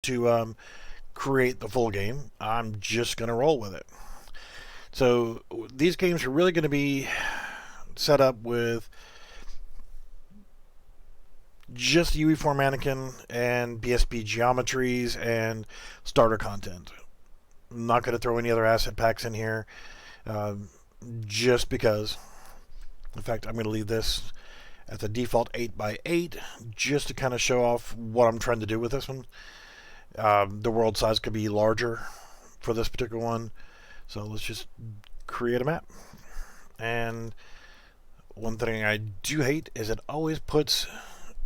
to create the full game. I'm just going to roll with it. So these games are really going to be set up with just UE4 mannequin and BSB geometries and starter content. I'm not going to throw any other asset packs in here, just because. In fact, I'm going to leave this at the default 8x8 just to kind of show off what I'm trying to do with this one. The world size could be larger for this particular one. So let's just create a map. And one thing I do hate is it always puts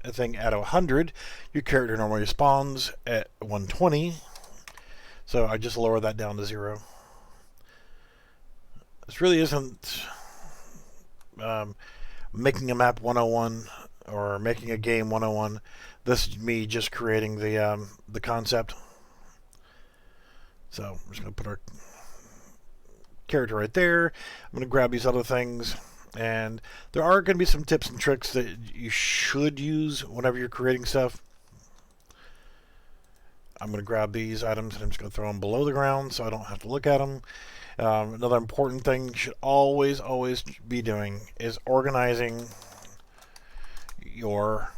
a thing at 100. Your character normally spawns at 120. So I just lower that down to 0. This really isn't making a map 101 or making a game 101. This is me just creating the concept. So I'm just going to put our character right there. I'm going to grab these other things, and there are going to be some tips and tricks that you should use whenever you're creating stuff. I'm going to grab these items and I'm just going to throw them below the ground so I don't have to look at them. Another important thing you should always be doing is organizing your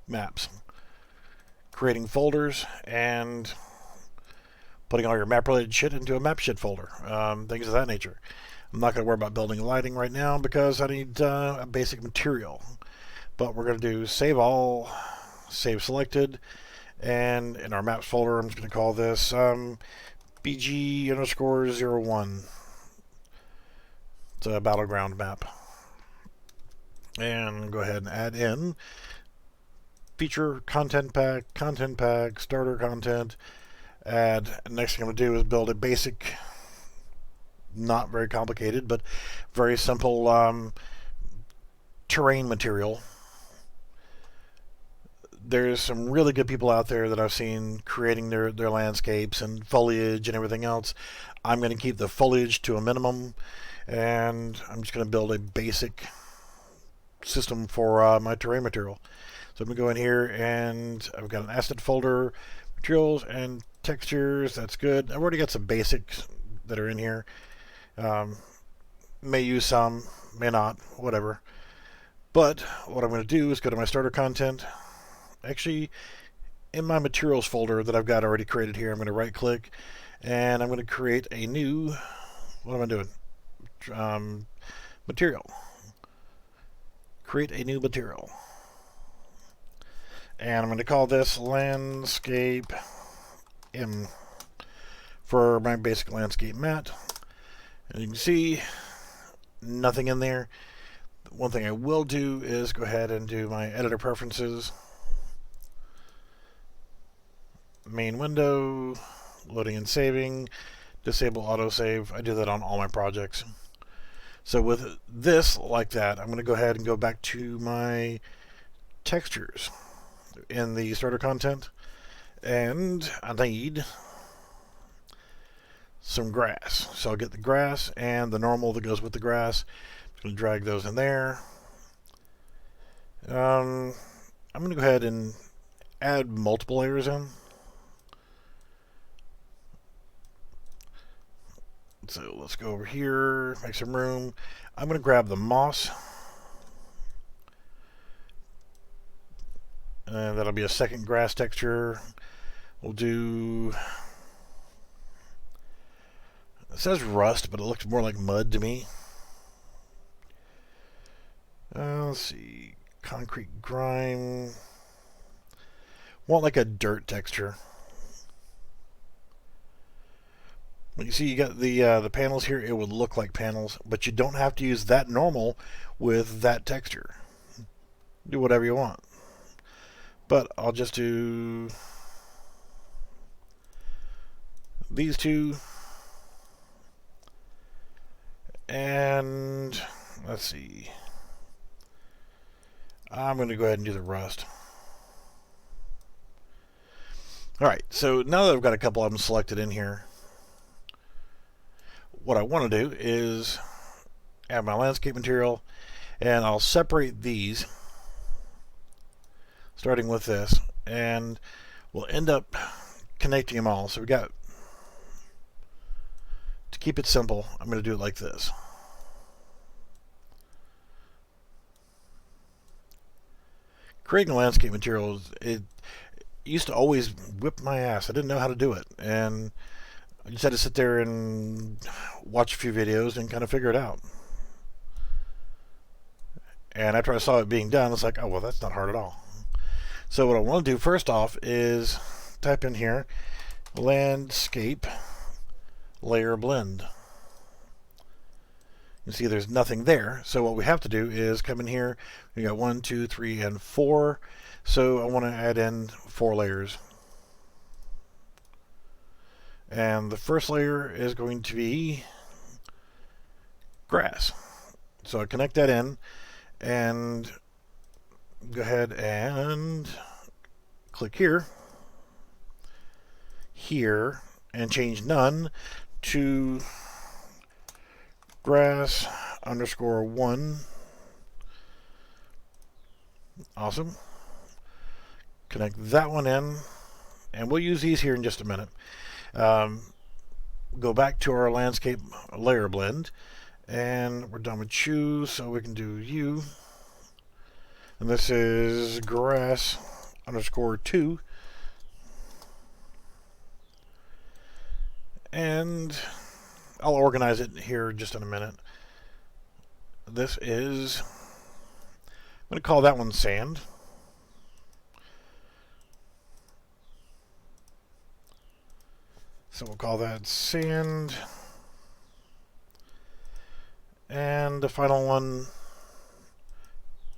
maps, creating folders and putting all your map related shit into a map shit folder, things of that nature. I'm not going to worry about building lighting right now because I need a basic material, but we're going to do save all, save selected, and in our maps folder I'm just going to call this BG_01. It's a battleground map. And go ahead and add in feature content pack, starter content. Add. Next thing I'm going to do is build a basic, not very complicated, but very simple terrain material. There's some really good people out there that I've seen creating their landscapes and foliage and everything else. I'm going to keep the foliage to a minimum, and I'm just going to build a basic system for my terrain material. So I'm going to go in here, and I've got an asset folder, materials and textures. That's good. I've already got some basics that are in here. May use some, may not, whatever. But what I'm going to do is go to my starter content. Actually, in my materials folder that I've got already created here, I'm going to right click and I'm going to create a new, what am I doing? Material. Create a new material. And I'm going to call this landscape M for my basic landscape mat. And you can see nothing in there. One thing I will do is go ahead and do my editor preferences. Main window, loading and saving, disable autosave. I do that on all my projects. So with this like that, I'm going to go ahead and go back to my textures in the starter content, and I need some grass. So I'll get the grass and the normal that goes with the grass. I'm going to drag those in there. I'm going to go ahead and add multiple layers in. So let's go over here, make some room. I'm going to grab the moss. And that'll be a second grass texture. We'll do... It says rust, but it looks more like mud to me. Let's see. Concrete grime. Want like a dirt texture. When you see you got the panels here, it would look like panels, but you don't have to use that normal with that texture. Do whatever you want. But I'll just do these two. And let's see. I'm going to go ahead and do the rust. Alright, so now that I've got a couple of them selected in here, what I want to do is add my landscape material, and I'll separate these, starting with this. And we'll end up connecting them all. So we got, to keep it simple, I'm going to do it like this. Creating a landscape material, it used to always whip my ass. I didn't know how to do it, and I just had to sit there and watch a few videos and kind of figure it out. And after I saw it being done, it's like, oh, well, that's not hard at all. So what I want to do first off is type in here, landscape layer blend. You see there's nothing there. So what we have to do is come in here. We got 1, 2, 3, and 4. So I want to add in 4 layers. And the first layer is going to be grass. So I connect that in and go ahead and click here, and change none to grass _1. Awesome. Connect that one in, and we'll use these here in just a minute. Go back to our landscape layer blend, and we're done with choose, so we can do U. And this is grass _2. And I'll organize it here just in a minute. This is, I'm going to call that one sand. So we'll call that sand. And the final one,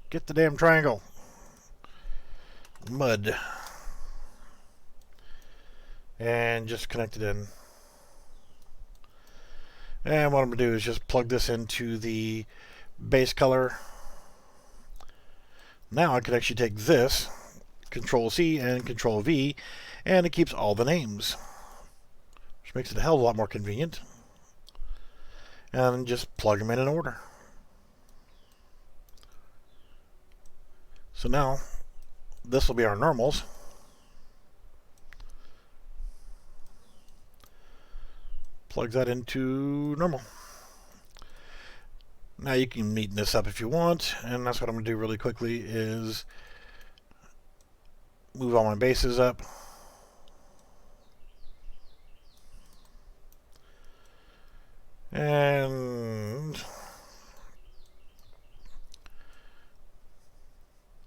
get the damn triangle, mud. And just connect it in. And what I'm going to do is just plug this into the base color. Now I can actually take this, Control C and Control V, and it keeps all the names, which makes it a hell of a lot more convenient. And just plug them in order. So now this will be our normals. Plug that into normal. Now you can neaten this up if you want, and that's what I'm going to do really quickly is move all my bases up. And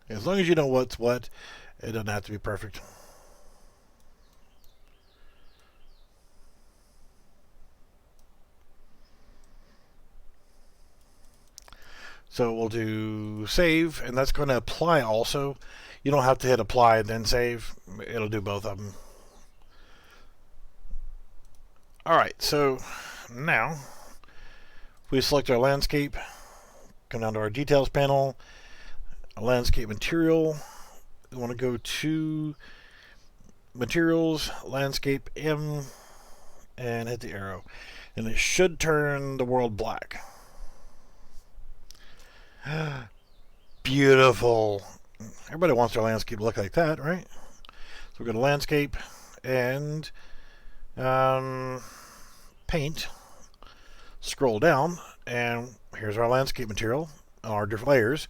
as long as you know what's what, it doesn't have to be perfect. So we'll do save, and that's going to apply also. You don't have to hit apply and then save. It'll do both of them. Alright, so now we select our landscape, come down to our details panel, a landscape material. We want to go to materials, landscape M, and hit the arrow. And it should turn the world black. Beautiful. Everybody wants their landscape to look like that, right? So we go to landscape and paint. Scroll down, and here's our landscape material, our different layers.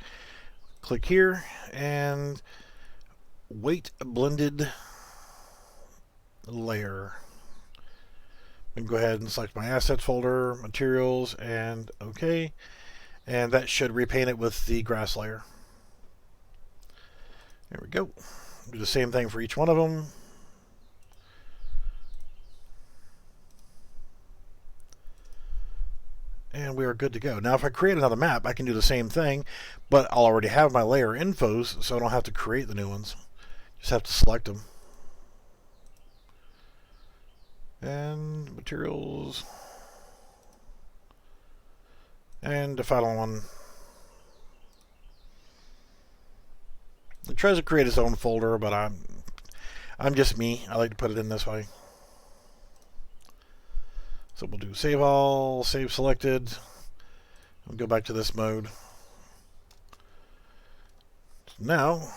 Click here and weight blended layer. And go ahead and select my assets folder, materials, and OK. And that should repaint it with the grass layer. There we go. Do the same thing for each one of them. And we are good to go. Now if I create another map, I can do the same thing, but I'll already have my layer infos, so I don't have to create the new ones. Just have to select them. And materials. And the final one. It tries to create its own folder, but I'm just me. I like to put it in this way. So we'll do save all, save selected. We'll go back to this mode. So now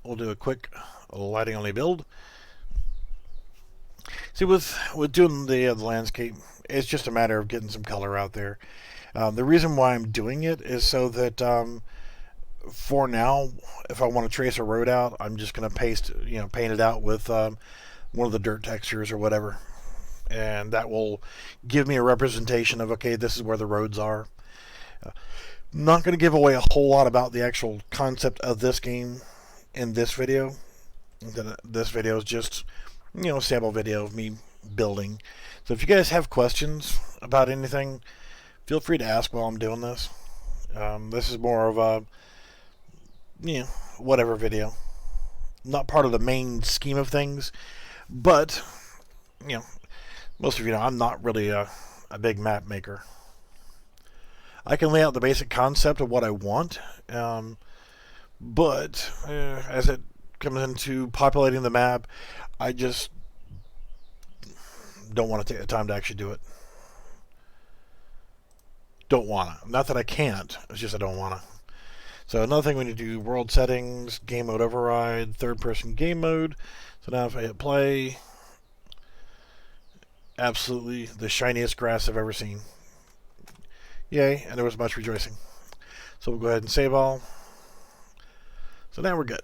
we'll do a quick lighting only build. See, with doing the landscape, it's just a matter of getting some color out there. The reason why I'm doing it is so that for now, if I want to trace a road out, I'm just going to paint it out with one of the dirt textures or whatever, and that will give me a representation of, okay, this is where the roads are. I'm not going to give away a whole lot about the actual concept of this game in this video. This video is just, a sample video of me building. So if you guys have questions about anything, feel free to ask while I'm doing this. This is more of a, whatever video. Not part of the main scheme of things, but, most of you know I'm not really a big map maker. I can lay out the basic concept of what I want, but as it comes into populating the map, I just don't want to take the time to actually do it. Don't want to. Not that I can't, it's just I don't want to. So another thing, when you do world settings, game mode override, third person game mode. So now if I hit play, absolutely the shiniest grass I've ever seen. Yay, and there was much rejoicing. So we'll go ahead and save all. So now we're good.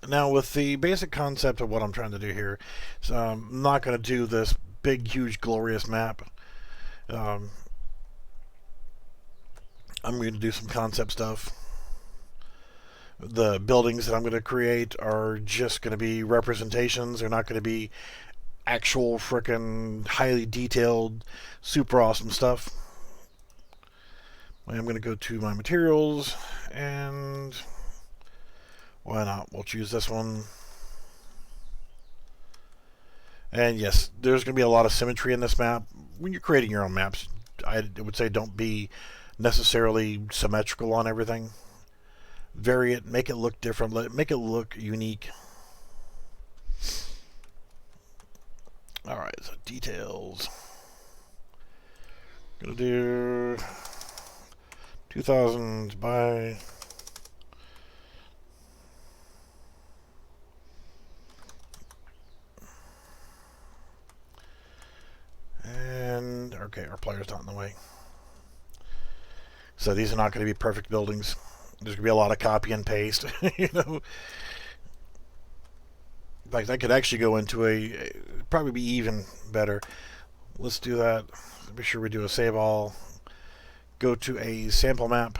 Now with the basic concept of what I'm trying to do here, so I'm not going to do this big, huge, glorious map. I'm going to do some concept stuff. The buildings that I'm going to create are just going to be representations. They're not going to be actual frickin' highly detailed, super awesome stuff. I'm going to go to my materials, and why not? We'll choose this one. And yes, there's going to be a lot of symmetry in this map. When you're creating your own maps, I would say don't be necessarily symmetrical on everything. Vary it, make it look different, make it look unique. Alright, so details. Gonna do 2000 by and okay, our player's not in the way. So these are not going to be perfect buildings. There's going to be a lot of copy and paste, In fact, I could actually go into probably be even better. Let's do that. Be sure we do a save all. Go to a sample map.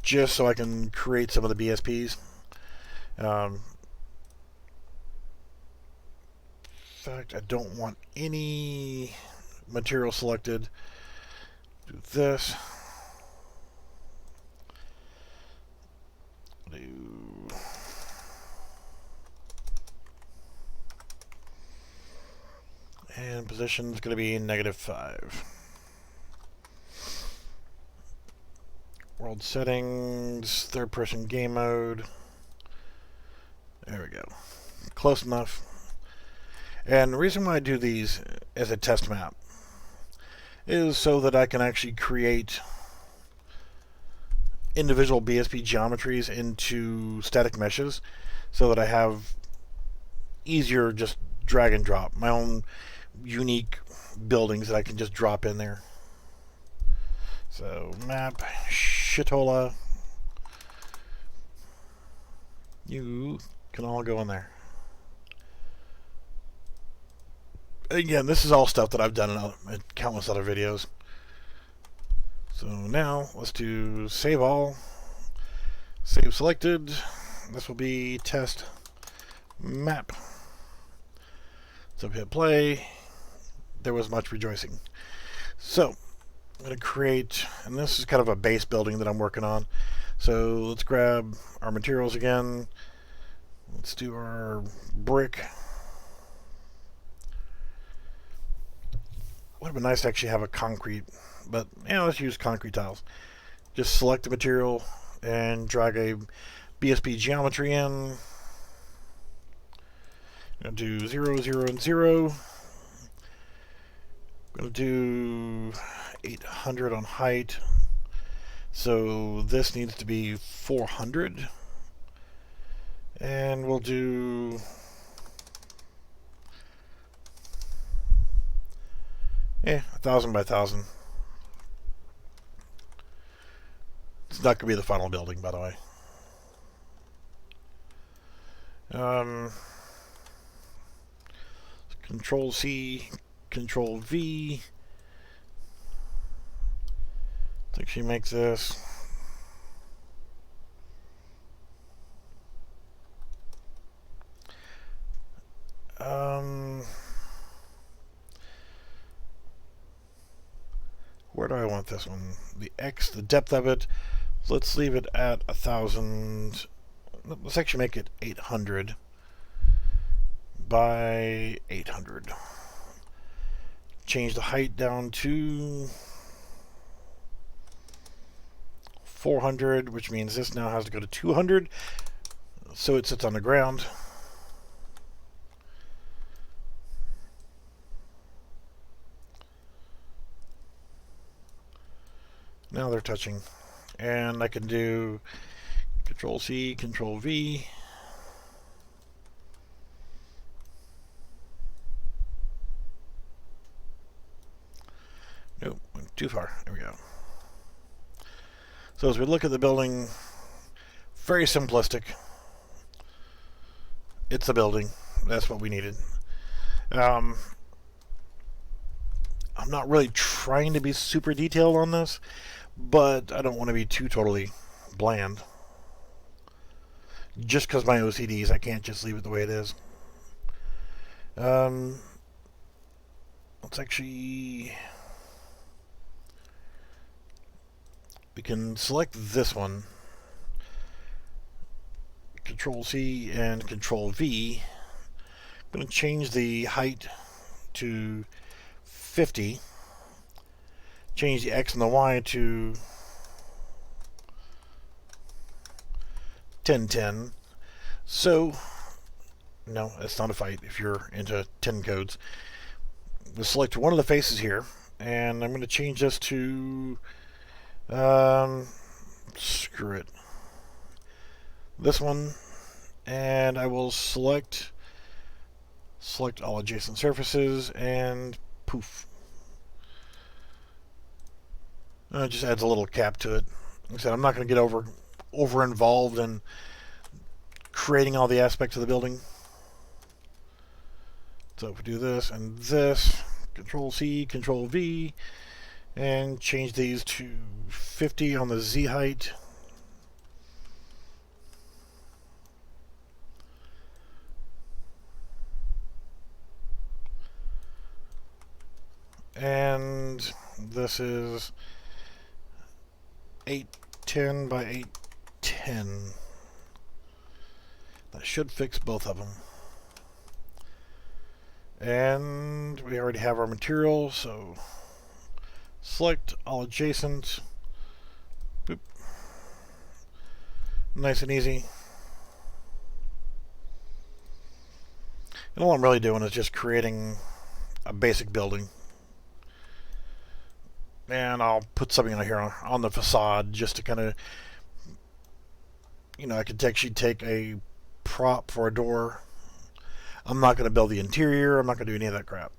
Just so I can create some of the BSPs. In fact, I don't want any material selected. Do this. And position is going to be -5. World settings, third person game mode. There we go. Close enough. And the reason why I do these as a test map is so that I can actually create individual BSP geometries into static meshes, so that I have easier just drag and drop my own unique buildings that I can just drop in there. So map shitola, you can all go in there. Again, this is all stuff that I've done in countless other videos. So now let's do save all, save selected. This will be test map. So hit play. There was much rejoicing. So I'm going to create, and this is kind of a base building that I'm working on. So let's grab our materials again. Let's do our brick. Would have been nice to actually have a concrete, but let's use concrete tiles. Just select the material and drag a BSP geometry in. I'm going to do 0, 0, and 0. I'm going to do 800 on height. So this needs to be 400. And we'll do... Yeah, 1,000 by 1,000. It's not going to be the final building, by the way. Control C, Control V. Let's actually make this. Where do I want this one? The X, the depth of it. Let's leave it at 1,000. Let's actually make it 800 by 800. Change the height down to 400, which means this now has to go to 200, so it sits on the ground. Now they're touching. And I can do Control C, Control V. Nope, went too far. There we go. So as we look at the building, very simplistic. It's a building. That's what we needed. I'm not really trying to be super detailed on this, but I don't want to be too totally bland. Just because my OCDs, I can't just leave it the way it is. Let's actually... We can select this one. Control C and Control V. I'm going to change the height to 50. Change the X and the Y to 1010. So, no, it's not a fight if you're into 10 codes. We'll select one of the faces here, and I'm going to change this to, screw it, this one, and I will select all adjacent surfaces, and poof. It just adds a little cap to it. Like I said, I'm not going to get over involved in creating all the aspects of the building. So if we do this and this, Control C, Control V, and change these to 50 on the Z height. And this is 810 by 810. That should fix both of them. And we already have our material, so select all adjacent. Boop. Nice and easy. And all I'm really doing is just creating a basic building. And I'll put something on here on the facade just to kind of, I could actually take a prop for a door. I'm not going to build the interior. I'm not going to do any of that crap.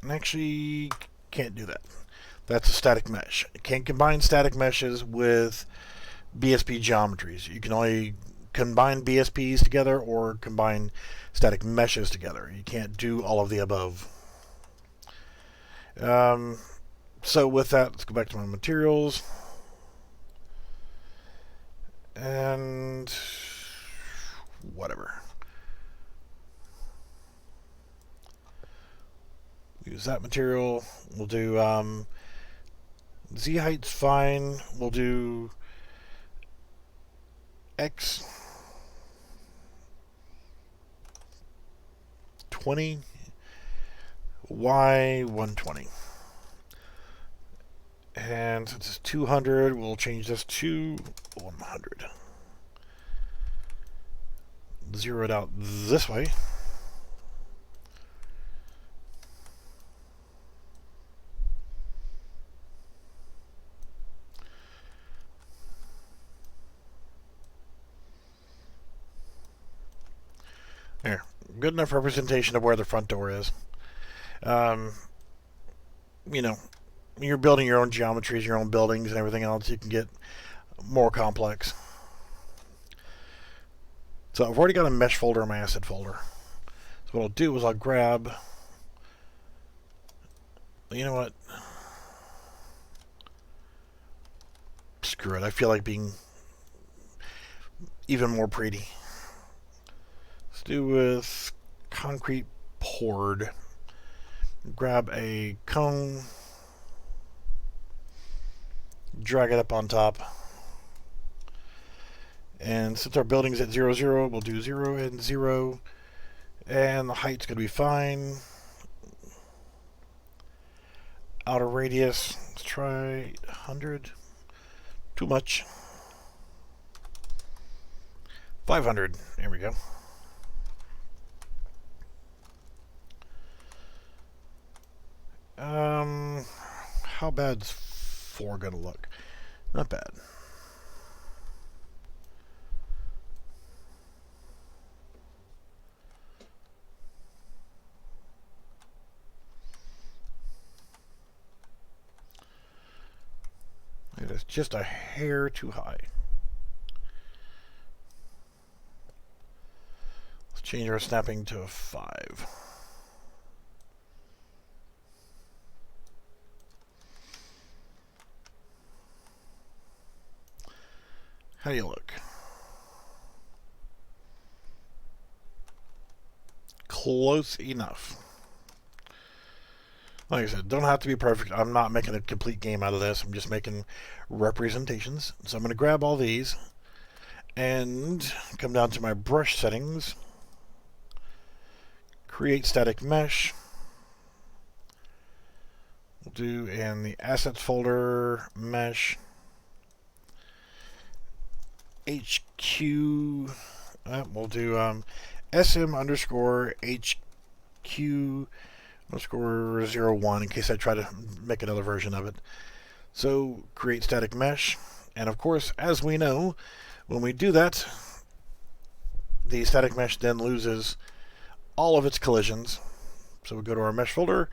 And actually can't do that. That's a static mesh. You can't combine static meshes with BSP geometries. You can only combine BSPs together or combine static meshes together. You can't do all of the above. So with that, let's go back to my materials. And whatever. Use that material. We'll do Z height's fine. We'll do X 20, Y 120. And since it's 200, we'll change this to 100. zero it out this way. There, good enough representation of where the front door is. You know, you're building your own geometries, your own buildings, and everything else. You can get more complex. So I've already got a mesh folder in my asset folder. So what I'll do is I'll grab. You know what? Screw it. I feel like being even more pretty. Let's do with concrete poured. Grab a cone, drag it up on top, and since our building's at 0, 0, we'll do 0 and 0, and the height's going to be fine. Outer radius, let's try 100. Too much. 500. There we go. How bad's 4 gonna look? Not bad. It is just a hair too high. Let's change our snapping to a 5. How do you look? Close enough. Like I said, don't have to be perfect. I'm not making a complete game out of this. I'm just making representations. So I'm going to grab all these and come down to my brush settings. Create static mesh. We'll do in the assets folder mesh. HQ, we'll do SM underscore HQ underscore 01 in case I try to make another version of it. So create static mesh, and of course, as we know, when we do that, the static mesh then loses all of its collisions. So we go to our mesh folder,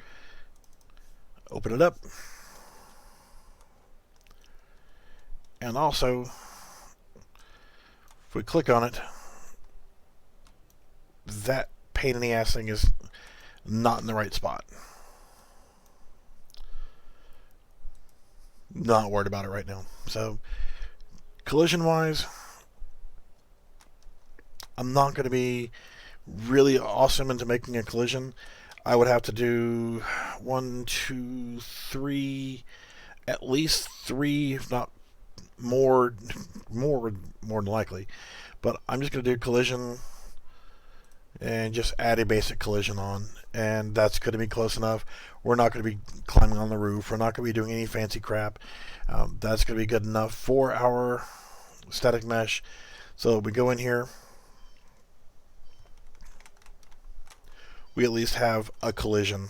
open it up, and also if we click on it, that pain in the ass thing is not in the right spot. Not worried about it right now. So, collision wise, I'm not going to be really awesome into making a collision. I would have to do 1, 2, 3, at least 3, if not more than likely. But I'm just going to do collision and just add a basic collision on, and that's going to be close enough. We're not going to be climbing on the roof. We're not going to be doing any fancy crap. That's going to be good enough for our static mesh. So we go in here. We at least have a collision,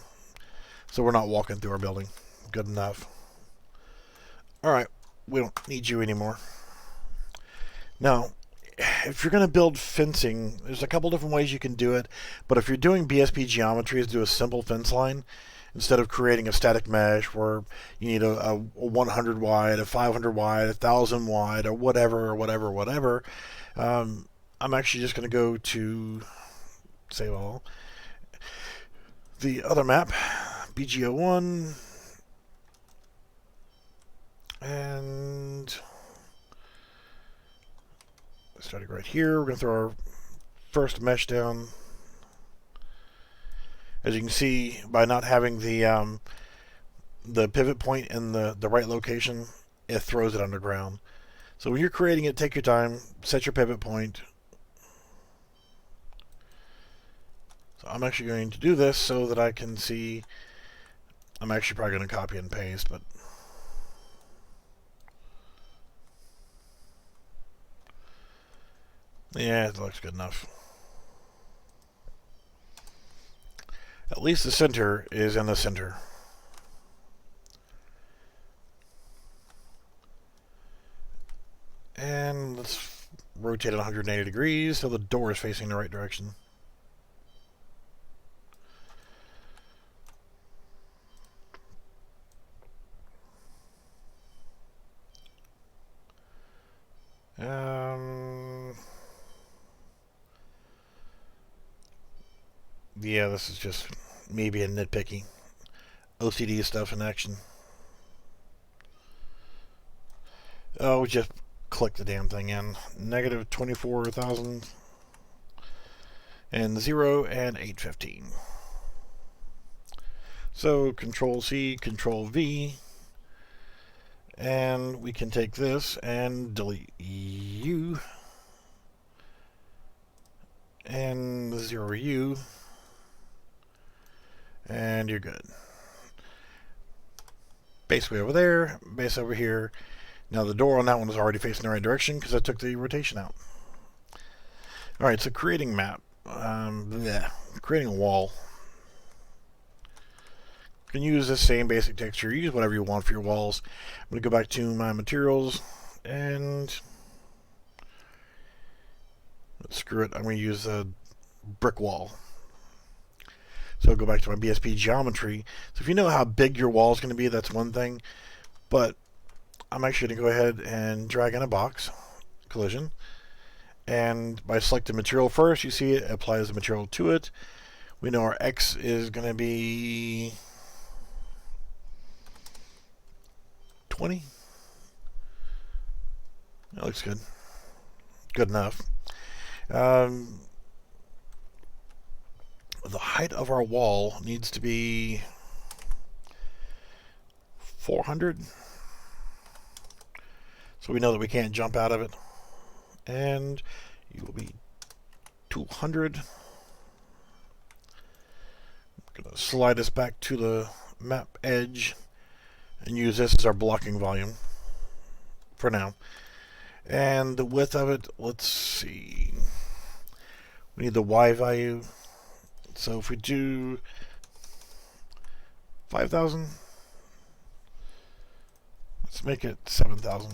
so we're not walking through our building. Good enough. All right, we don't need you anymore. Now, if you're going to build fencing, there's a couple different ways you can do it, but if you're doing BSP geometries, do a simple fence line instead of creating a static mesh where you need a 100 wide, a 500 wide, 1,000 wide, or whatever. I'm actually just going to go to save all. The other map, BGO1, and starting right here, we're going to throw our first mesh down. As you can see, by not having the pivot point in the right location, it throws it underground. So when you're creating it, take your time, set your pivot point. So I'm actually going to do this so that I can see. I'm actually probably going to copy and paste, but yeah, it looks good enough. At least the center is in the center. And let's rotate it 180 degrees so the door is facing the right direction. Yeah, this is just me being nitpicky. OCD stuff in action. Oh, just click the damn thing in. Negative 24,000 and 0 and 815. So Control C, Control V, and we can take this and delete U and 0 U, and you're good. Base way over there, base over here. Now the door on that one is already facing the right direction because I took the rotation out. Alright, so creating map. Creating a wall. You can use the same basic texture. Use whatever you want for your walls. I'm going to go back to my materials and screw it. I'm going to use a brick wall. So I'll go back to my BSP geometry. So if you know how big your wall is going to be, that's one thing. But I'm actually going to go ahead and drag in a box, collision. And by selecting material first, you see it applies the material to it. We know our X is going to be 20. That looks good. Good enough. The height of our wall needs to be 400. So we know that we can't jump out of it. And you will be 200. I'm going to slide this back to the map edge and use this as our blocking volume for now. And the width of it, let's see. We need the Y value. So if we do 5,000, let's make it 7,000.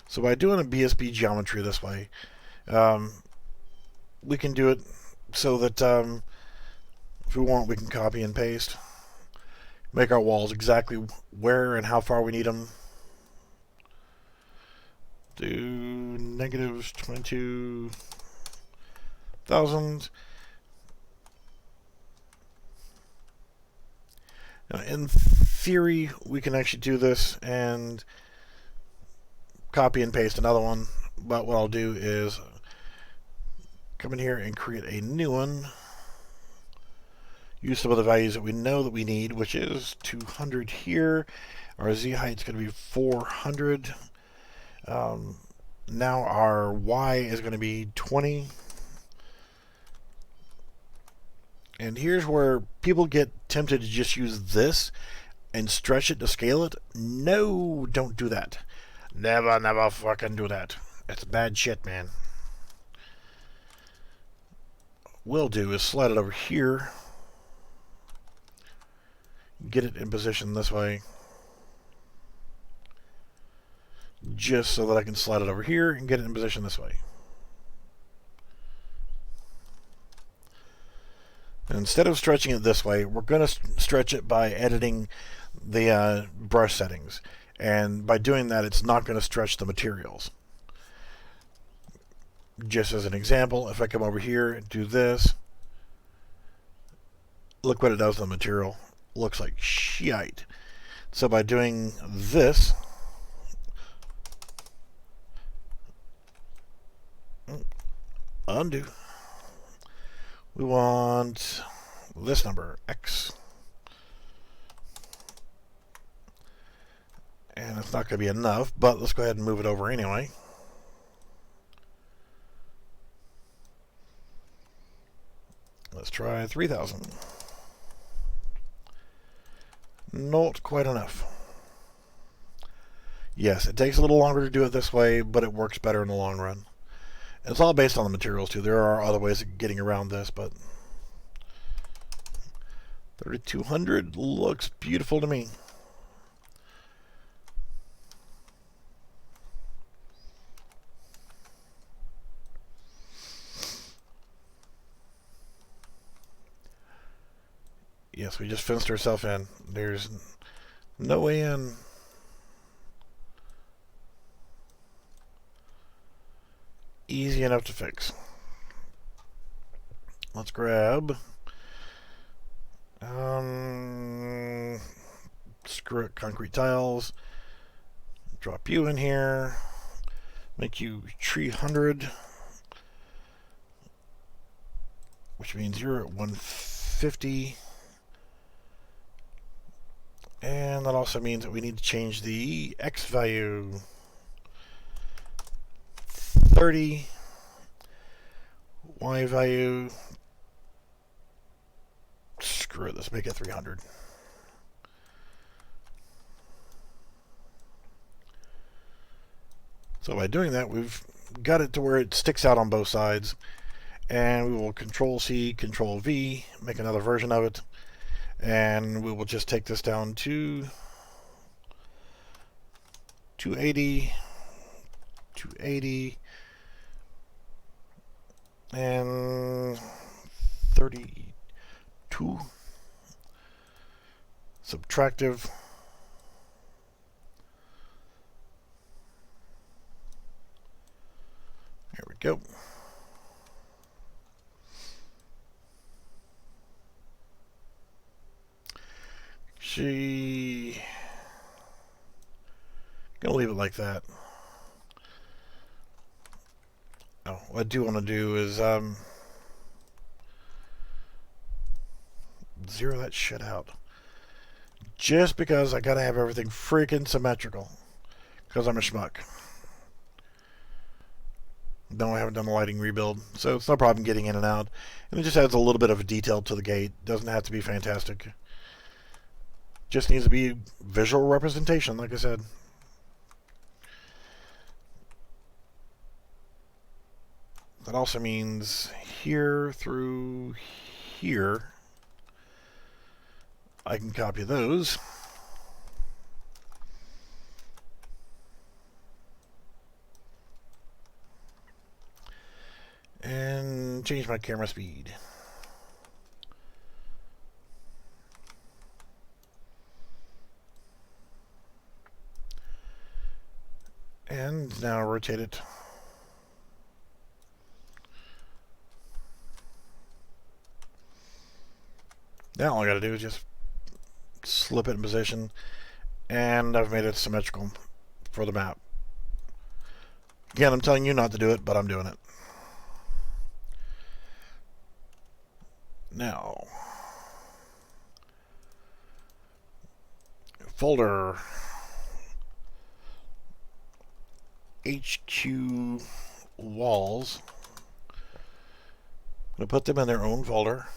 So by doing a BSP geometry this way, we can do it so that if we want, we can copy and paste. Make our walls exactly where and how far we need them. Do negative 22,000. Now, in theory, we can actually do this and copy and paste another one. But what I'll do is come in here and create a new one. Use some of the values that we know that we need, which is 200 here. Our Z height is going to be 400. Now our Y is going to be 20. And here's where people get tempted to just use this and stretch it to scale it. No, don't do that. Never, never fucking do that. That's bad shit, man. What we'll do is slide it over here. Get it in position this way. Just so that I can slide it over here and get it in position this way. And instead of stretching it this way, we're going to stretch it by editing the brush settings. And by doing that, it's not going to stretch the materials. Just as an example, if I come over here and do this, look what it does to the material. Looks like shite. So by doing this, undo. We want this number, X. And it's not going to be enough, but let's go ahead and move it over anyway. Let's try 3,000. Not quite enough. Yes, it takes a little longer to do it this way, but it works better in the long run. And it's all based on the materials too. There are other ways of getting around this, but 3200 looks beautiful to me. Yes, we just fenced ourselves in. There's no way in. Easy enough to fix. Let's grab screw it, concrete tiles. Drop you in here. Make you 300, which means you're at 150. And that also means that we need to change the X value. 30. Y value. Screw it, let's make it 300. So by doing that, we've got it to where it sticks out on both sides. And we will Control C, Control V, make another version of it. And we will just take this down to 280, 280, and 32. Subtractive. There we go. Gonna leave it like that. Oh, what I do want to do is zero that shit out. Just because I gotta have everything freaking symmetrical. Because I'm a schmuck. No, I haven't done the lighting rebuild, so it's no problem getting in and out. And it just adds a little bit of a detail to the gate. Doesn't have to be fantastic. Just needs to be visual representation, like I said. That also means here through here, I can copy those. And change my camera speed. And now rotate it. Now all I gotta do is just slip it in position, and I've made it symmetrical for the map. Again, I'm telling you not to do it, but I'm doing it. Now, folder HQ walls. I'm going to put them in their own folder.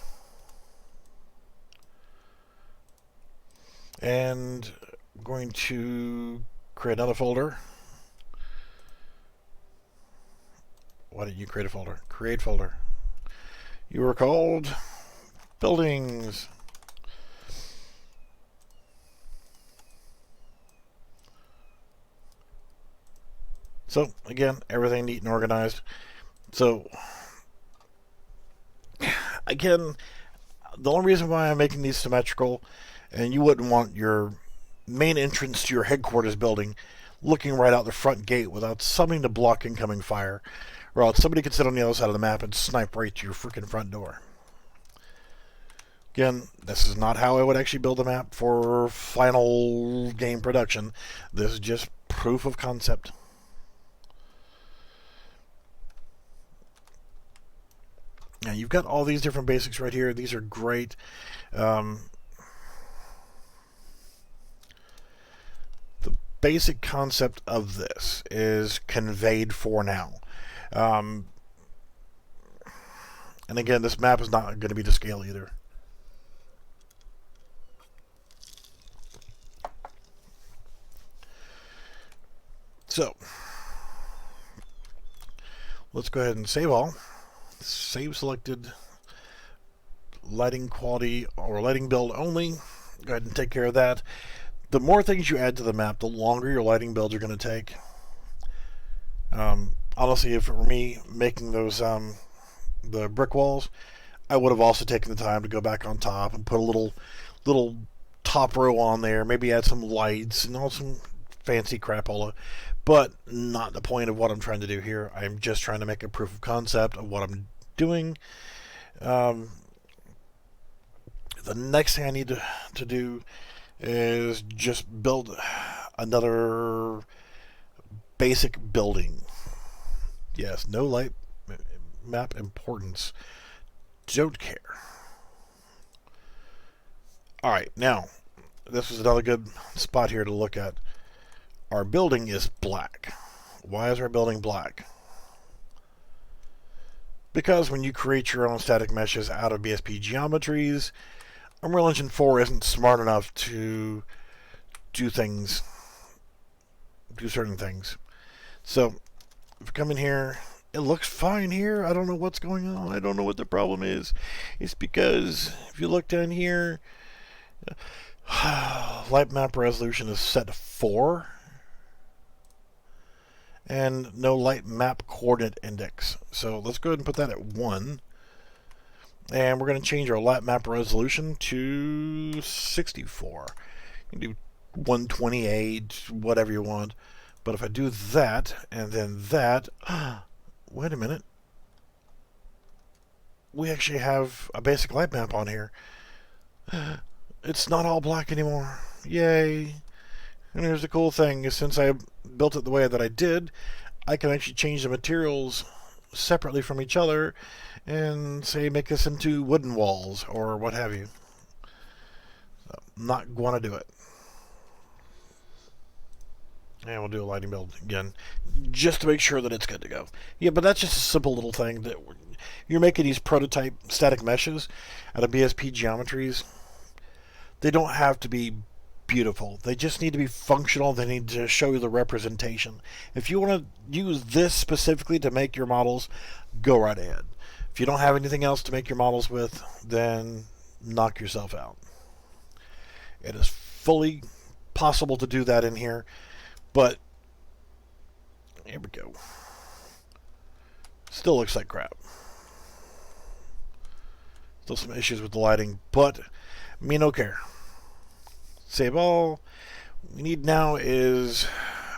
And I'm going to create another folder. Why didn't you create a folder? Create folder. You are called buildings. So again, everything neat and organized. So again, the only reason why I'm making these symmetrical, and you wouldn't want your main entrance to your headquarters building looking right out the front gate without something to block incoming fire, or else somebody could sit on the other side of the map and snipe right to your freaking front door. Again, this is not how I would actually build a map for final game production. This is just proof of concept. Now you've got all these different basics right here. These are great. The basic concept of this is conveyed for now. And again, this map is not going to be to scale either. So let's go ahead and save all. Save selected, lighting quality or lighting build only. Go ahead and take care of that. The more things you add to the map, the longer your lighting builds are going to take. Honestly, if it were me making those the brick walls, I would have also taken the time to go back on top and put a little top row on there, maybe add some lights and all some fancy crapola, but not the point of what I'm trying to do here. I'm just trying to make a proof of concept of what I'm doing. The next thing I need to do is just build another basic building. Yes, no light map importance. Don't care. Alright, now, this is another good spot here to look at. Our building is black. Why is our building black? Because when you create your own static meshes out of BSP geometries, Unreal Engine 4 isn't smart enough to do certain things. So, if you come in here, it looks fine here. I don't know what's going on. I don't know what the problem is. It's because if you look down here, light map resolution is set to 4. And no light map coordinate index. So let's go ahead and put that at 1. And we're going to change our light map resolution to 64. You can do 128, whatever you want. But if I do that, and then that, wait a minute. We actually have a basic light map on here. It's not all black anymore. Yay. And here's the cool thing, is since I built it the way that I did, I can actually change the materials separately from each other and, say, make this into wooden walls or what have you. So, I'm not going to do it. And we'll do a lighting build again, just to make sure that it's good to go. Yeah, but that's just a simple little thing. That you're making these prototype static meshes out of BSP geometries. They don't have to be beautiful. They just need to be functional. They need to show you the representation. If you want to use this specifically to make your models, go right ahead. If you don't have anything else to make your models with, then knock yourself out. It is fully possible to do that in here, but here we go. Still looks like crap. Still some issues with the lighting, but me no care. Save all. What we need now is,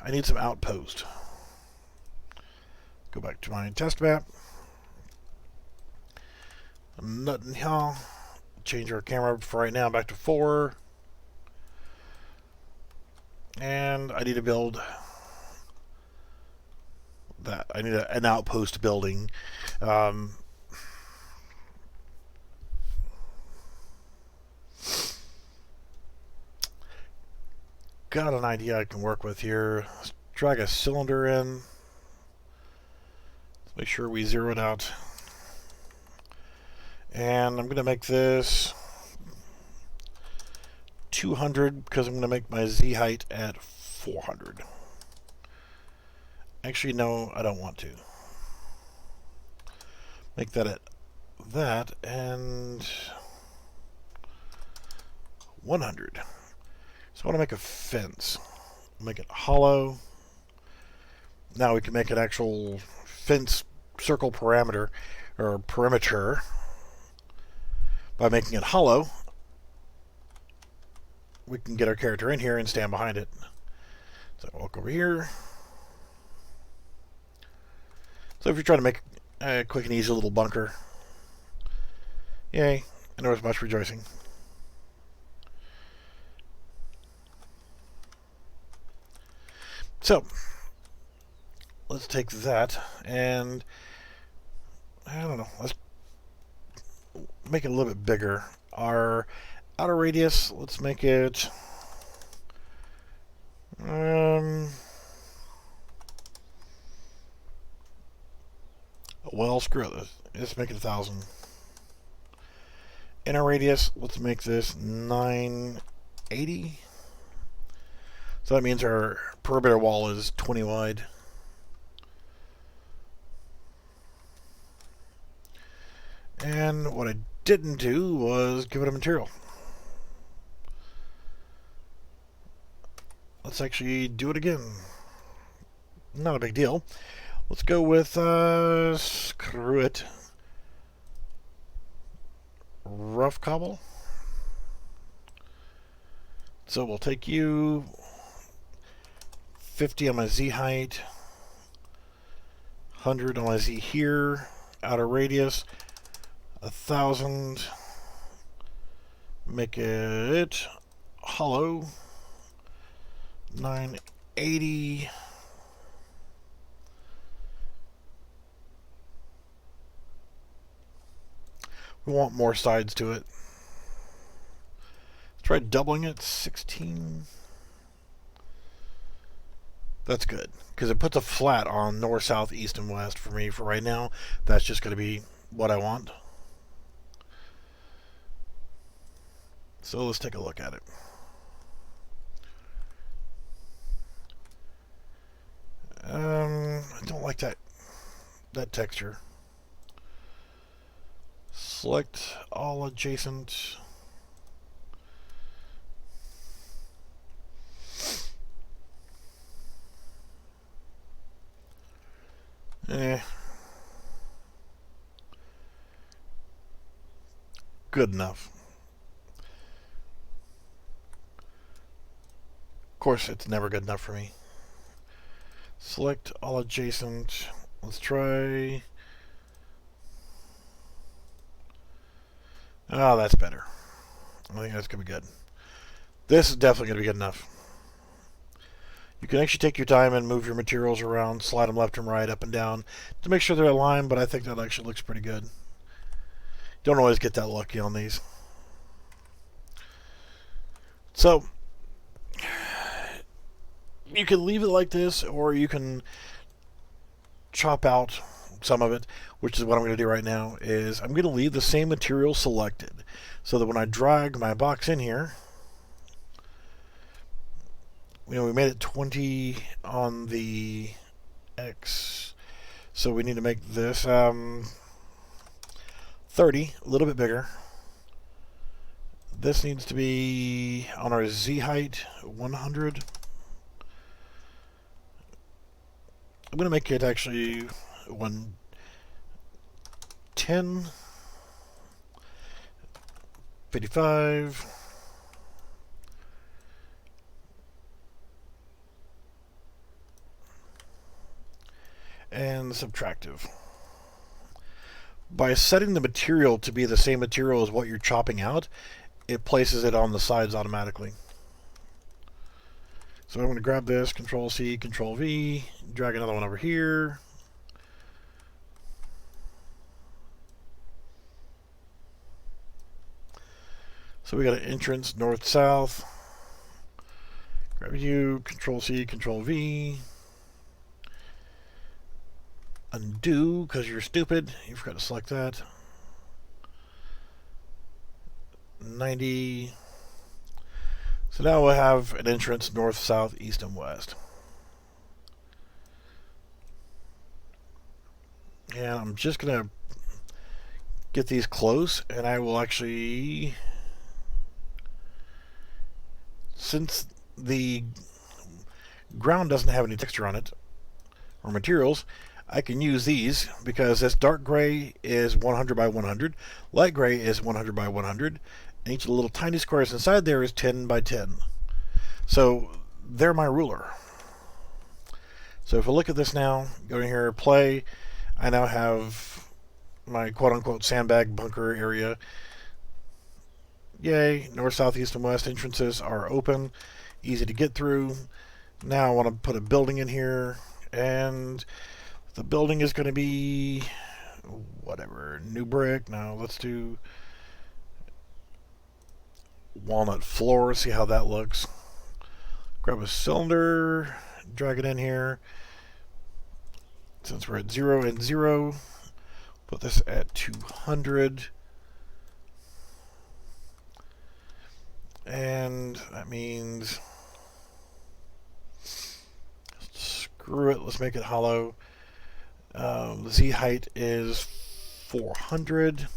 I need some outpost. Go back to my test map. Nothing here. Change our camera for right now back to 4. And I need to build that. I need an outpost building. Got an idea I can work with here. Let's drag a cylinder in. Let's make sure we zero it out. And I'm going to make this 200 because I'm going to make my Z height at 400. Actually, no, I don't want to. Make that at that and 100. So I want to make a fence. Make it hollow. Now we can make an actual fence circle parameter or perimeter by making it hollow. We can get our character in here and stand behind it. So walk over here. So if you're trying to make a quick and easy little bunker, yay, and there was much rejoicing. So, let's take that and, I don't know, let's make it a little bit bigger. Our outer radius, let's make it, well, screw it, let's make it 1,000. Inner radius, let's make this 980. So that means our perimeter wall is 20 wide. And what I didn't do was give it a material. Let's actually do it again. Not a big deal. Let's go with, screw it, rough cobble. So we'll take you 50 on my Z height, 100 on my Z here, outer radius, 1,000, make it hollow, 980. We want more sides to it. Let's try doubling it, 16. That's good, because it puts a flat on north, south, east, and west for me for right now. That's just going to be what I want. So let's take a look at it. I don't like that texture. Select all adjacent. Good enough. Of course, it's never good enough for me. Select all adjacent. Let's try. Oh, that's better. I think that's going to be good. This is definitely going to be good enough. You can actually take your time and move your materials around, slide them left and right, up and down, to make sure they're aligned, but I think that actually looks pretty good. Don't always get that lucky on these. So, you can leave it like this, or you can chop out some of it, which is what I'm going to do right now, is I'm going to leave the same material selected, so that when I drag my box in here, we made it 20 on the X, so we need to make this 30, a little bit bigger. This needs to be on our Z height 100. I'm going to make it actually 110, 55. And subtractive. By setting the material to be the same material as what you're chopping out, it places it on the sides automatically. So I'm going to grab this, Control C, Control V, drag another one over here. So we got an entrance north south. Grab you, Control C, Control V. Undo, because you're stupid. You forgot to select that. 90. So now we'll have an entrance north, south, east, and west. And I'm just going to get these close, and I will actually, since the ground doesn't have any texture on it, or materials, I can use these because this dark gray is 100 by 100, light gray is 100 by 100, and each of the little tiny squares inside there is 10 by 10. So they're my ruler. So if I look at this now, go in here, play, I now have my quote-unquote sandbag bunker area. Yay, north, south, east, and west entrances are open, easy to get through. Now I want to put a building in here, and the building is going to be whatever, new brick. Now let's do walnut floor, see how that looks. Grab a cylinder, drag it in here. Since we're at 0 and 0, put this at 200. And that means screw it. Let's make it hollow. The Z height is 400.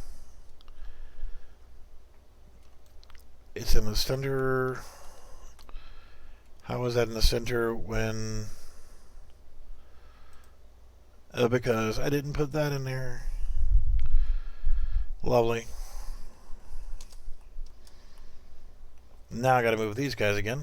It's in the center. How is that in the center when... because I didn't put that in there. Lovely. Now I gotta move these guys again.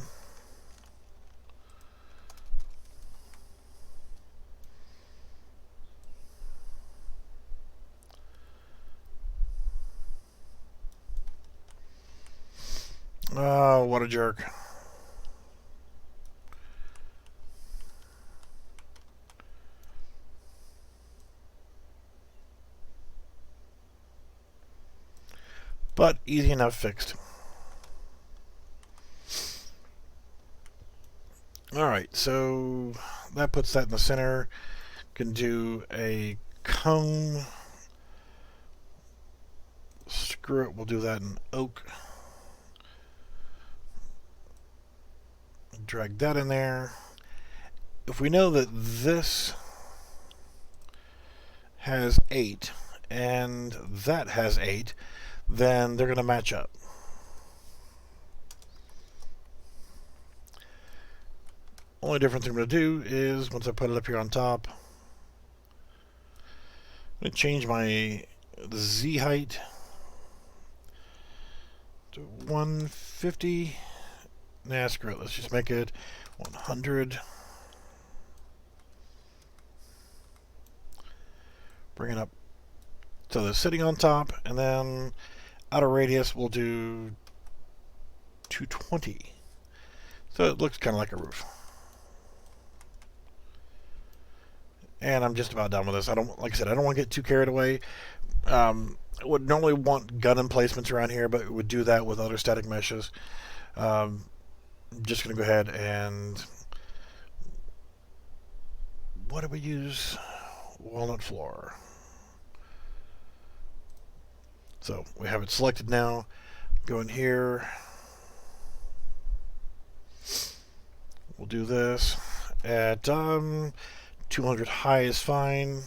Oh, what a jerk. But easy enough fixed. Alright, so that puts that in the center. Can do a cone. Screw it, we'll do that in oak. Drag that in there. If we know that this has 8 and that has 8, then they're going to match up. Only difference I'm going to do is once I put it up here on top, I'm going to change my Z height to 150. Nah, screw it. Let's just make it 100. Bring it up so they're sitting on top, and then outer radius we'll do 220. So it looks kind of like a roof. And I'm just about done with this. I don't, like I said, I don't want to get too carried away. I would normally want gun emplacements around here, but we would do that with other static meshes. I'm just going to go ahead and... what do we use? Walnut floor. So we have it selected now. Go in here. We'll do this at 200 high is fine.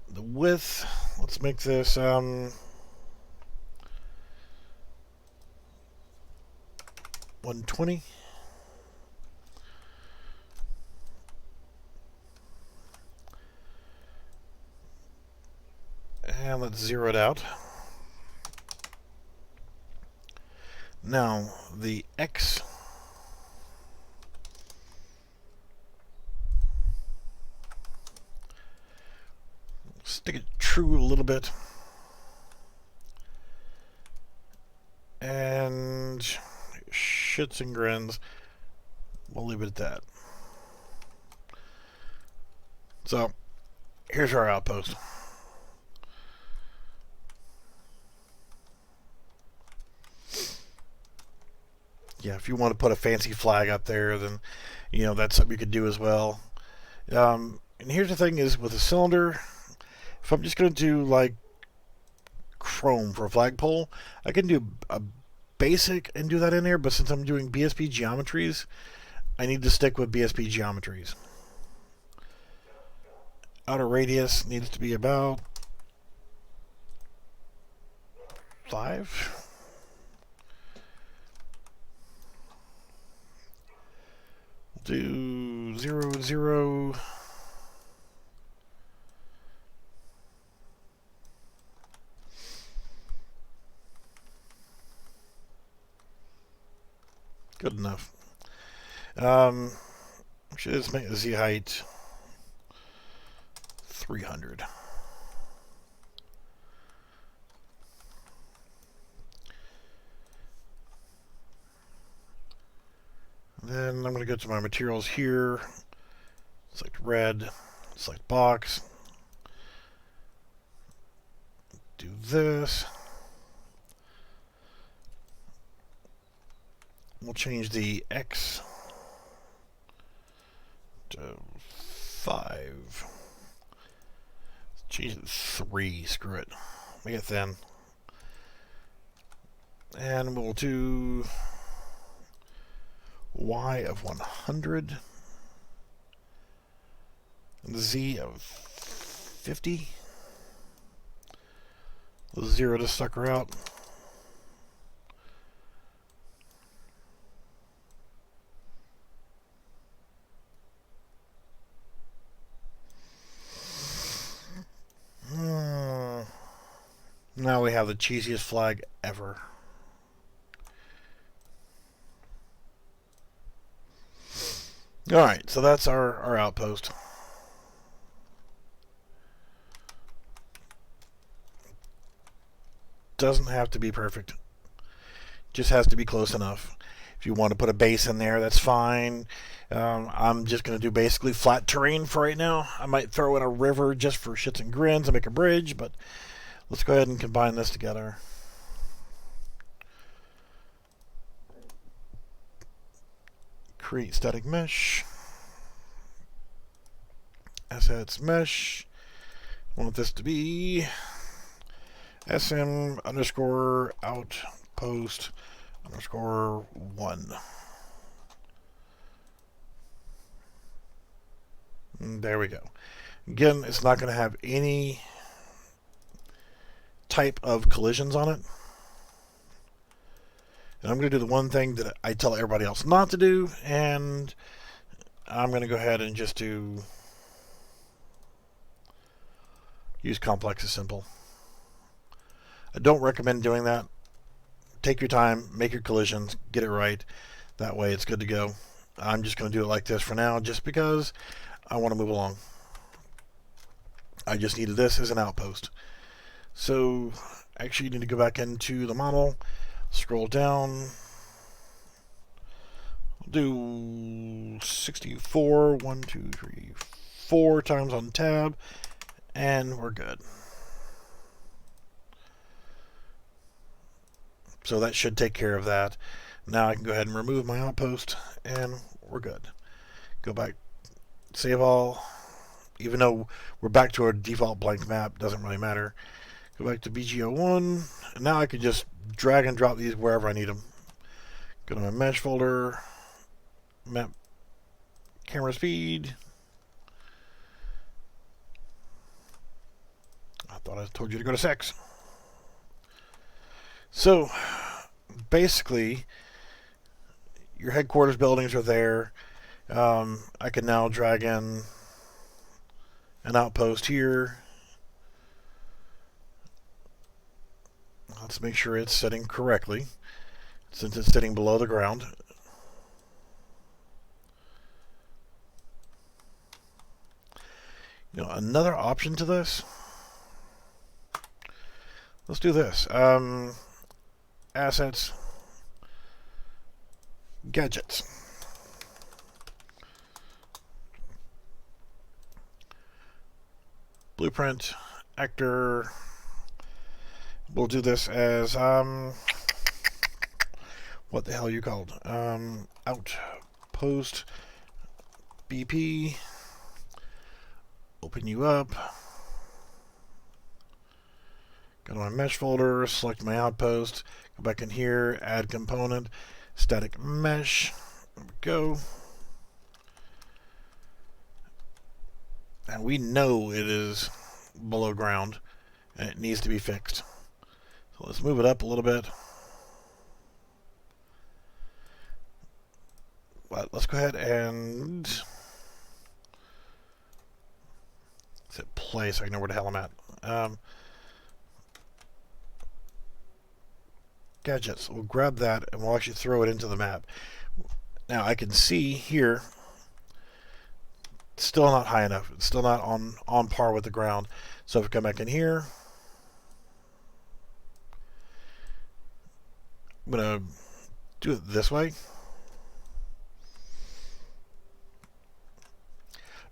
The width, let's make this 120. And let's zero it out. Now, the X stick it true a little bit. And shits and grins, we'll leave it at that. So, here's our outpost. Yeah, if you want to put a fancy flag up there, then, you know, that's something you could do as well. And here's the thing is, with a cylinder, if I'm just going to do, like, chrome for a flagpole, I can do a basic and do that in there, but since I'm doing BSP geometries, I need to stick with BSP geometries. Outer radius needs to be about 5. Do 0, 0. Good enough. Should just make the Z height 300. Then I'm going to go to my materials here, select red, select box, do this. We'll change the X to 5. Change it to 3, screw it. Make it thin. And we'll do Y of 100. Z of 50. 0 to sucker out. Now we have the cheesiest flag ever. Alright, so that's our outpost. Doesn't have to be perfect. Just has to be close enough. If you want to put a base in there, that's fine. I'm just going to do basically flat terrain for right now. I might throw in a river just for shits and grins and make a bridge, but let's go ahead and combine this together. Create static mesh. Assets mesh. I want this to be SM underscore outpost underscore 1. And there we go. Again, it's not going to have any type of collisions on it. And I'm going to do the one thing that I tell everybody else not to do, and I'm going to go ahead and just use complex as simple. I don't recommend doing that. Take your time, make your collisions, get it right. That way it's good to go. I'm just going to do it like this for now, just because I want to move along. I just needed this as an outpost. So, actually you need to go back into the model, scroll down, I'll do 64, 1, 2, 3, 4 times on tab, and we're good. So that should take care of that. Now I can go ahead and remove my outpost, and we're good. Go back, save all. Even though we're back to our default blank map, doesn't really matter. Go back to BG01, and now I can just drag and drop these wherever I need them. Go to my mesh folder, map, camera speed. I thought I told you to go to 6. So, basically, your headquarters buildings are there. I can now drag in an outpost here. Let's make sure it's setting correctly, since it's sitting below the ground. You know, another option to this. Let's do this. Assets, gadgets. Blueprint, actor. We'll do this as, what the hell are you called? Outpost BP. Open you up. Go to my mesh folder, select my outpost, go back in here, add component, static mesh. There we go. And we know it is below ground and it needs to be fixed. So let's move it up a little bit. But let's go ahead and set play so I know where the hell I'm at. Gadgets. We'll grab that and we'll actually throw it into the map. Now I can see here, it's still not high enough. It's still not on par with the ground. So if we come back in here, I'm going to do it this way.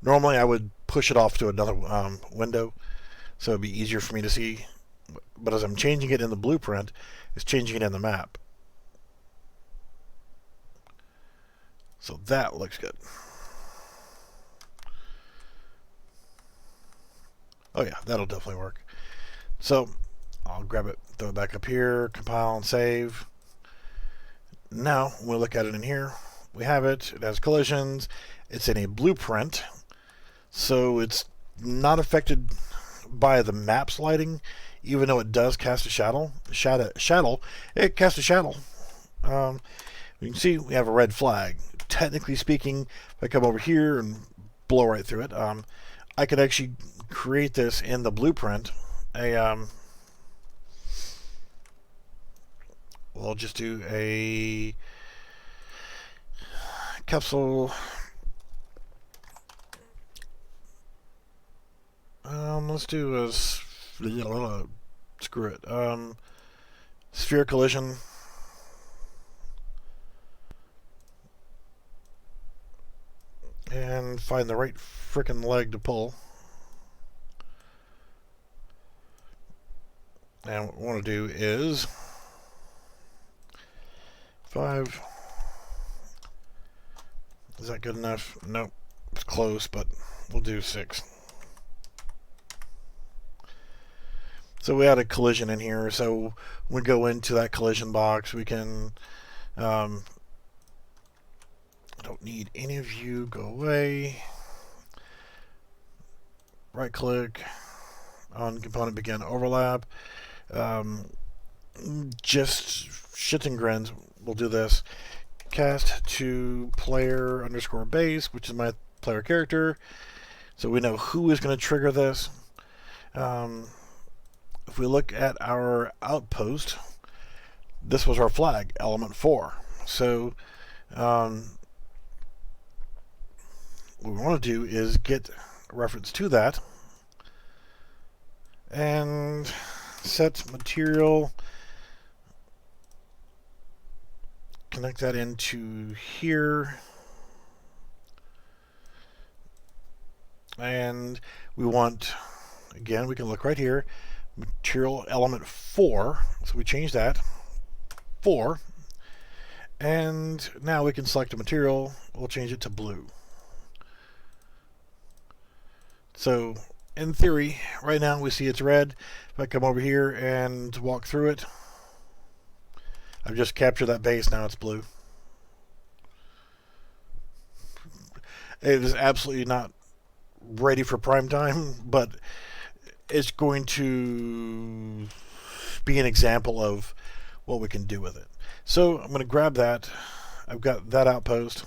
Normally I would push it off to another window so it'd be easier for me to see. But as I'm changing it in the blueprint, it's changing it in the map. So that looks good. Oh yeah, that'll definitely work. So I'll grab it, throw it back up here, compile and save. Now we'll look at it in here. We have it. It has collisions. It's in a blueprint. So it's not affected by the map's lighting, even though it does cast a shadow. It casts a shadow. Um, you can see we have a red flag. Technically speaking, if I come over here and blow right through it, I could actually create this in the blueprint. We'll just do a capsule. Let's do a screw it. Sphere collision. And find the right frickin' leg to pull. And what we want to do is 5. Is that good enough? Nope. It's close, but we'll do 6. So we had a collision in here, so when we go into that collision box, we can, I don't need any of you, go away. Right click on component, begin overlap. Just shits and grins, we'll do this. Cast to player underscore base, which is my player character, so we know who is going to trigger this. If we look at our outpost, this was our flag, element 4. So what we want to do is get a reference to that and set material, connect that into here, and we want, again, we can look right here, material element 4, so we change that 4, and now we can select a material. We'll change it to blue. So in theory, right now we see it's red. If I come over here and walk through it, I've just captured that base. Now it's blue. It is absolutely not ready for prime time, but it's going to be an example of what we can do with it. So I'm going to grab that. I've got that outpost.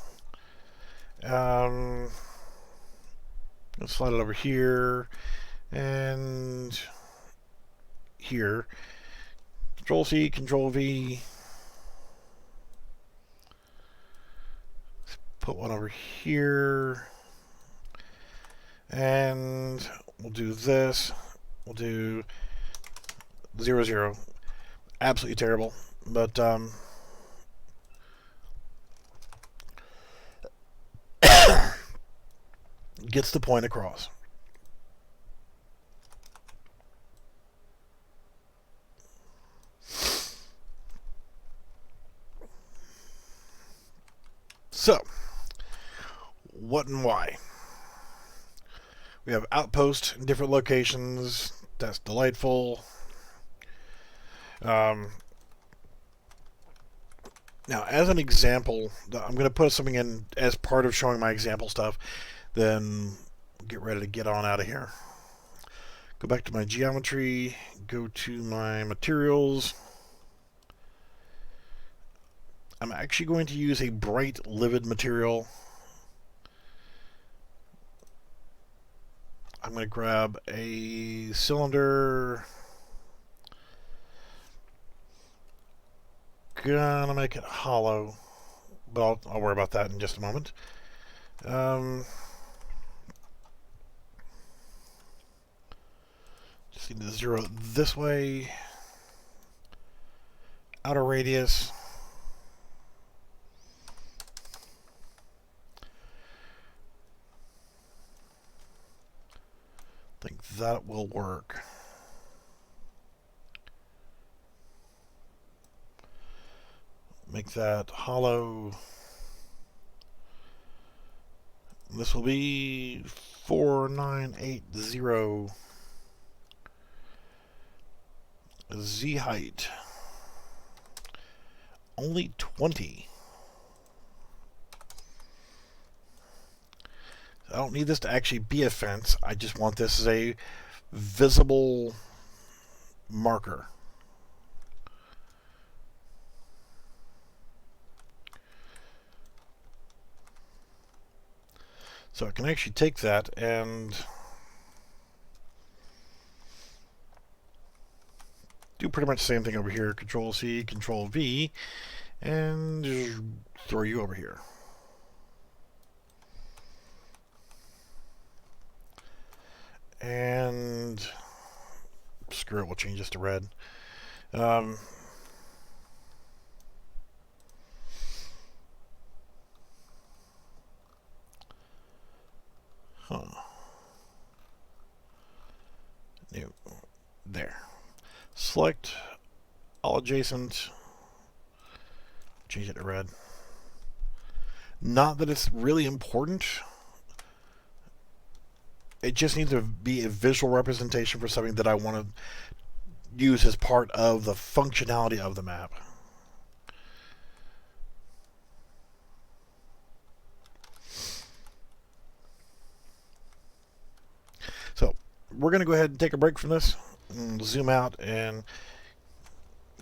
Let's slide it over here and here. Control C, Control V. Let's put one over here. And we'll do this. We'll do 0, 0. Absolutely terrible. But gets the point across. So, what and why? We have outposts in different locations. That's delightful. Now, as an example, I'm going to put something in as part of showing my example stuff. Then get ready to get on out of here. Go back to my geometry. Go to my materials. I'm actually going to use a bright, livid material. I'm going to grab a cylinder. Gonna make it hollow, but I'll worry about that in just a moment. Just need to zero it this way. Outer radius. I think that will work. Make that hollow. This will be 4980 Z height. Only 20. I don't need this to actually be a fence. I just want this as a visible marker. So I can actually take that and do pretty much the same thing over here. Control C, Control V, and just throw you over here. And screw it, we'll change this to red. Huh. New. There. Select all adjacent. Change it to red. Not that it's really important. It just needs to be a visual representation for something that I want to use as part of the functionality of the map. So we're going to go ahead and take a break from this and zoom out and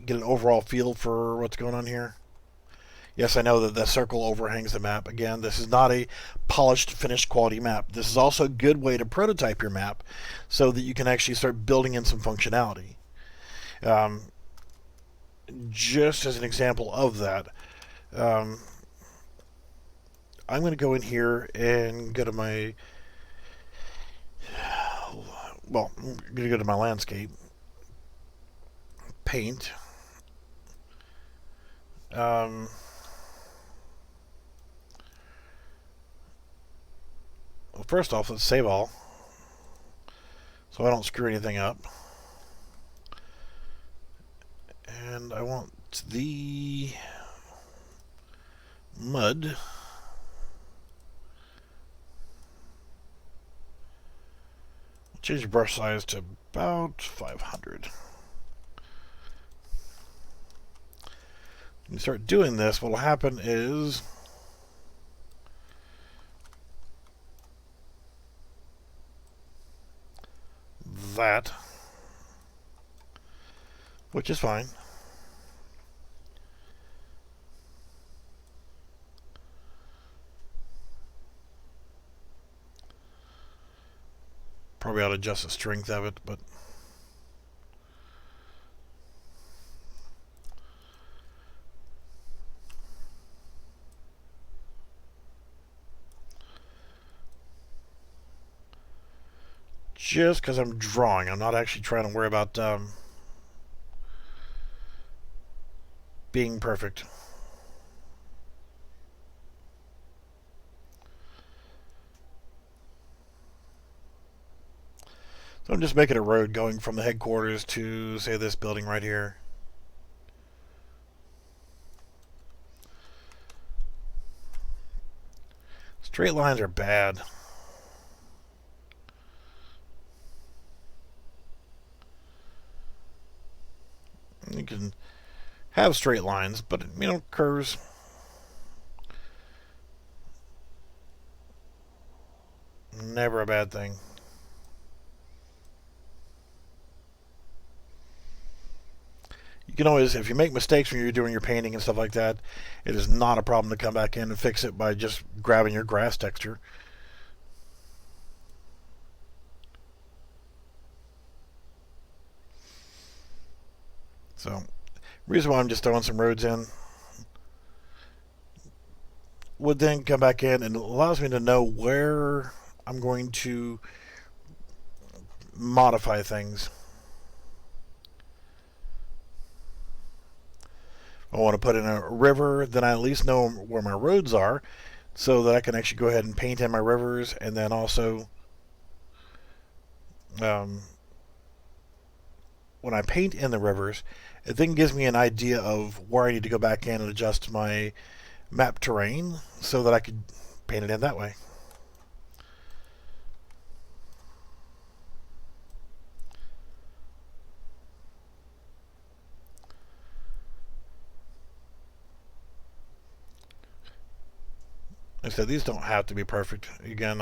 get an overall feel for what's going on here. Yes, I know that the circle overhangs the map. Again, this is not a polished, finished quality map. This is also a good way to prototype your map so that you can actually start building in some functionality. Just as an example of that, I'm going to go in here and go to my, well, I'm going to go to my landscape, paint. Well, first off, let's save all so I don't screw anything up. And I want the mud. Change the brush size to about 500. When you start doing this, what will happen is that, which is fine. Probably ought to adjust the strength of it, but just because I'm drawing, I'm not actually trying to worry about being perfect. So I'm just making a road going from the headquarters to, say, this building right here. Straight lines are bad. You can have straight lines, but, you know, curves. Never a bad thing. You can always, if you make mistakes when you're doing your painting and stuff like that, it is not a problem to come back in and fix it by just grabbing your grass texture. So, reason why I'm just throwing some roads in would then come back in and it allows me to know where I'm going to modify things. I want to put in a river, then I at least know where my roads are so that I can actually go ahead and paint in my rivers, and then also when I paint in the rivers, it then gives me an idea of where I need to go back in and adjust my map terrain so that I could paint it in that way. I said, these don't have to be perfect. Again,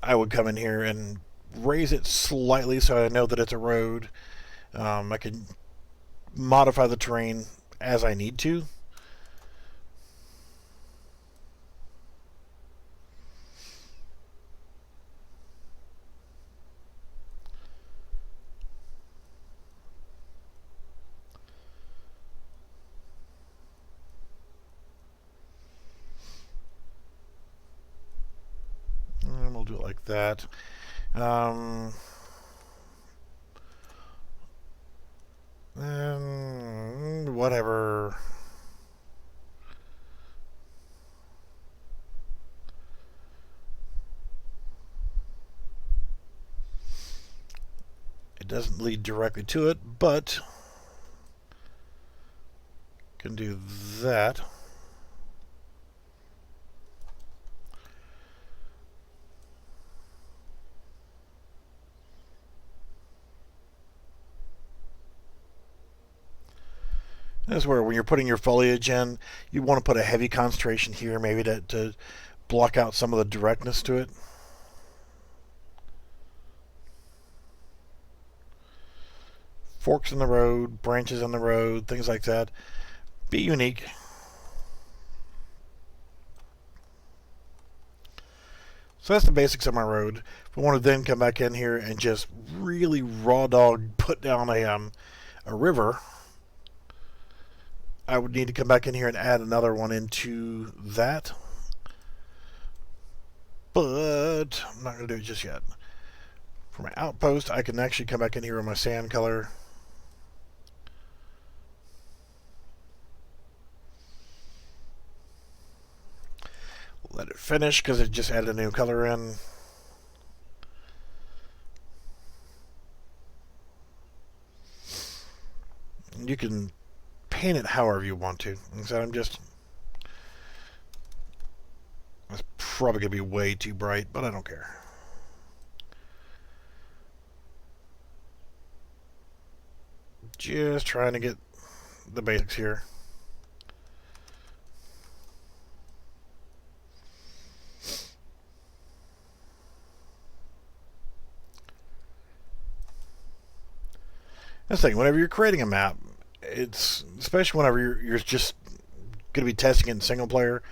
I would come in here and raise it slightly so I know that it's a road. I can modify the terrain as I need to. And we'll do it like that. Whatever. It doesn't lead directly to it, but can do that. That's where when you're putting your foliage in, you want to put a heavy concentration here, maybe to block out some of the directness to it. Forks in the road, branches in the road, things like that. Be unique. So that's the basics of my road. If I want to then come back in here and just really raw dog put down a river, I would need to come back in here and add another one into that. But I'm not going to do it just yet. For my outpost, I can actually come back in here with my sand color. Let it finish because it just added a new color in. You can paint it however you want to. So that's probably going to be way too bright, but I don't care. Just trying to get the basics here. That's the thing, whenever you're creating a map, it's especially whenever you're just going to be testing it in single player,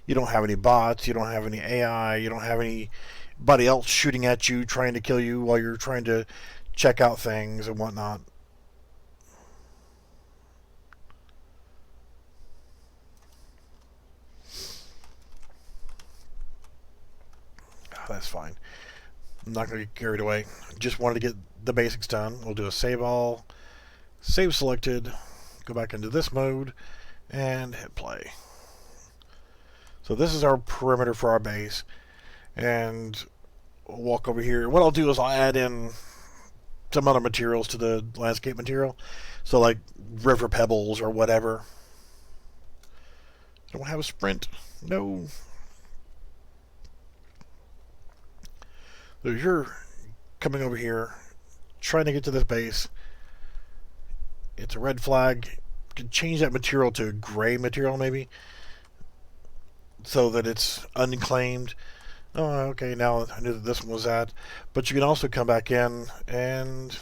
you don't have any bots, you don't have any AI, you don't have anybody else shooting at you, trying to kill you while you're trying to check out things and whatnot. That's fine. I'm not going to get carried away. Just wanted to get the basics done. We'll do a save all, save selected, go back into this mode, and hit play. So this is our perimeter for our base. And we'll walk over here. What I'll do is I'll add in some other materials to the landscape material. So like river pebbles or whatever. Don't have a sprint. No. So you're coming over here, trying to get to this base. It's a red flag. You can change that material to a gray material maybe, so that it's unclaimed. Oh, okay, now I knew that this one was that. But you can also come back in and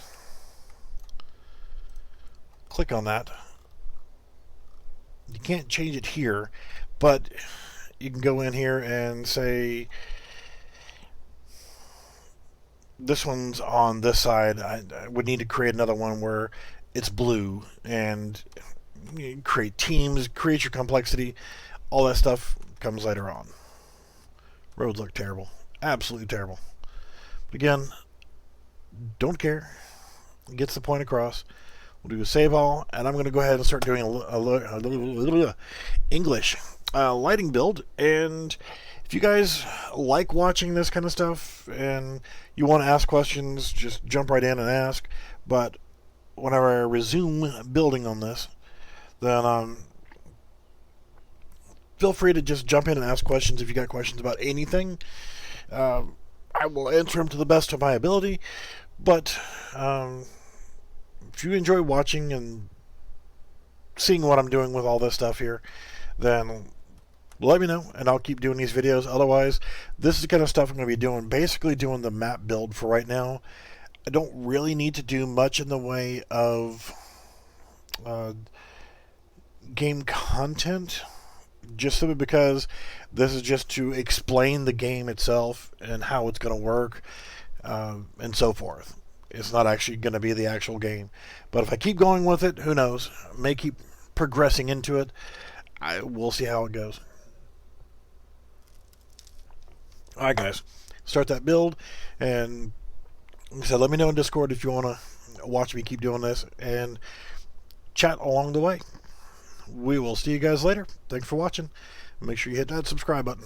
click on that. You can't change it here, but you can go in here and say, this one's on this side. I would need to create another one where it's blue, and you create teams, create your complexity. All that stuff comes later on. Roads look terrible. Absolutely terrible. But again, don't care. It gets the point across. We'll do a save all, and I'm going to go ahead and start doing a little English lighting build. And if you guys like watching this kind of stuff and you want to ask questions, just jump right in and ask. But whenever I resume building on this, then feel free to just jump in and ask questions if you got questions about anything. I will answer them to the best of my ability. But if you enjoy watching and seeing what I'm doing with all this stuff here, then let me know, and I'll keep doing these videos. Otherwise, this is the kind of stuff I'm going to be doing. Basically doing the map build for right now. I don't really need to do much in the way of uh, game content, just simply because this is just to explain the game itself and how it's going to work, and so forth. It's not actually going to be the actual game. But if I keep going with it, who knows? I may keep progressing into it. We'll see how it goes. Alright, guys. Start that build. And like I said, let me know in Discord if you want to watch me keep doing this. And chat along the way. We will see you guys later. Thanks for watching. Make sure you hit that subscribe button.